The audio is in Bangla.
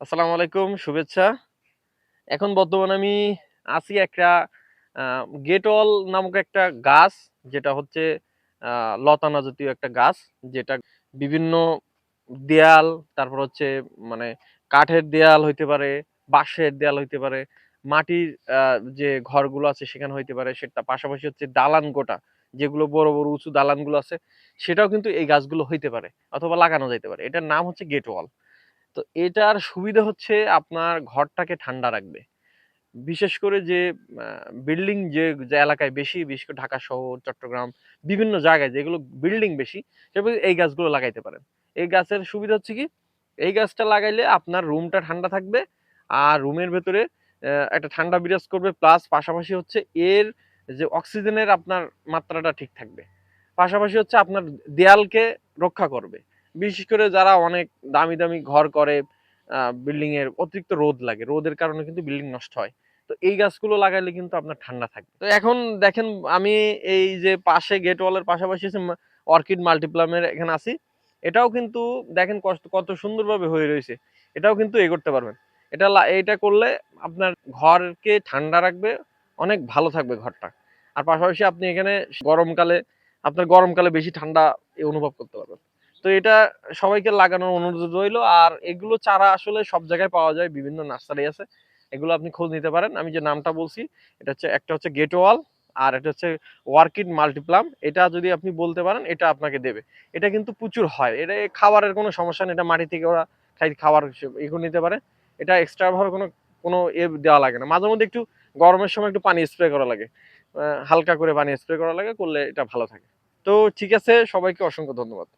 আসসালামু আলাইকুম, শুভেচ্ছা। এখন বর্তমানে আমি আছি একটা আ গেটওয়াল নামক একটা গাছ, যেটা হচ্ছে আ লতানো জাতীয় একটা গাছ। যেটা বিভিন্ন দেয়াল, তারপর হচ্ছে মানে কাঠের দেয়াল হইতে পারে, বাঁশের দেয়াল হইতে পারে, মাটির আ যে ঘরগুলো আছে সেখানে হইতে পারে। সেটা পাশাপাশি হচ্ছে দালান কোঠা, যেগুলো বড়, বড় উঁচু দালানগুলো আছে, সেটাও কিন্তু এই গাছগুলো হইতে পারে অথবা লাগানো যাইতে পারে। এটার নাম হচ্ছে গেটওয়াল। তো এটার সুবিধা হচ্ছে আপনার ঘরটাকে ঠান্ডা রাখবে। বিশেষ করে যে আ বিল্ডিং যে এলাকায় বেশি, বিশেষ করে ঢাকা শহর, চট্টগ্রাম, বিভিন্ন জায়গায় যেগুলো বিল্ডিং বেশি, সেগুলো এই গাছগুলো লাগাইতে পারেন। এই গাছের সুবিধা হচ্ছে কি? এই গাছটা লাগাইলে আপনার রুমটা ঠান্ডা থাকবে। আর রুমের ভেতরে একটা ঠান্ডা বিরাজ করবে, প্লাস পাশাপাশি হচ্ছে এর যে অক্সিজেনের আপনার মাত্রাটা ঠিক থাকবে। পাশাপাশি হচ্ছে আপনার দেয়ালকে রক্ষা করবে। বিশেষ করে যারা অনেক দামি, দামি ঘর করে, বিল্ডিং এর অতিরিক্ত রোদ লাগে। রোদের কারণে কিন্তু বিল্ডিং নষ্ট হয়। তো এই গাছগুলো লাগাইলে কিন্তু আপনার ঠান্ডা থাকবে। তো এখন দেখেন, আমি এই যে পাশে গেট ওয়ালের পাশাপাশি হচ্ছে অর্কিড মাল্টিপ্লামের এখানে আছি। এটাও কিন্তু দেখেন কত সুন্দরভাবে হয়ে রয়েছে। এটাও কিন্তু করতে পারবেন। এটা করলে আপনার ঘরকে ঠান্ডা রাখবে, অনেক ভালো থাকবে ঘরটা। আর পাশাপাশি আপনি এখানে গরমকালে গরমকালে বেশি ঠান্ডা অনুভব করতে পারবেন। তো এটা সবাইকে লাগানোর অনুরোধ রইলো। আর এগুলো চারা আসলে সব জায়গায় পাওয়া যায়, বিভিন্ন নার্সারি আছে। এগুলো আপনি খোঁজ নিতে পারেন। আমি যে নামটা বলছি, এটা হচ্ছে একটা হচ্ছে গেট ওয়াল, আর এটা হচ্ছে ওয়ার্কিড মাল্টিপ্লাম। এটা যদি আপনি বলতে পারেন, এটা আপনাকে দেবে। এটা কিন্তু প্রচুর হয়। এটা খাবারের কোনো সমস্যা নেই। এটা মাটি থেকে ওরা খাবার এগুলো নিতে পারে। এটা এক্সট্রা ভাবে কোনো দেওয়া লাগে না। মাঝে মধ্যে একটু গরমের সময় একটু পানি স্প্রে করা লাগে। হালকা করে পানি স্প্রে করা লাগে, করলে এটা ভালো থাকে। তো ঠিক আছে, সবাইকে অসংখ্য ধন্যবাদ।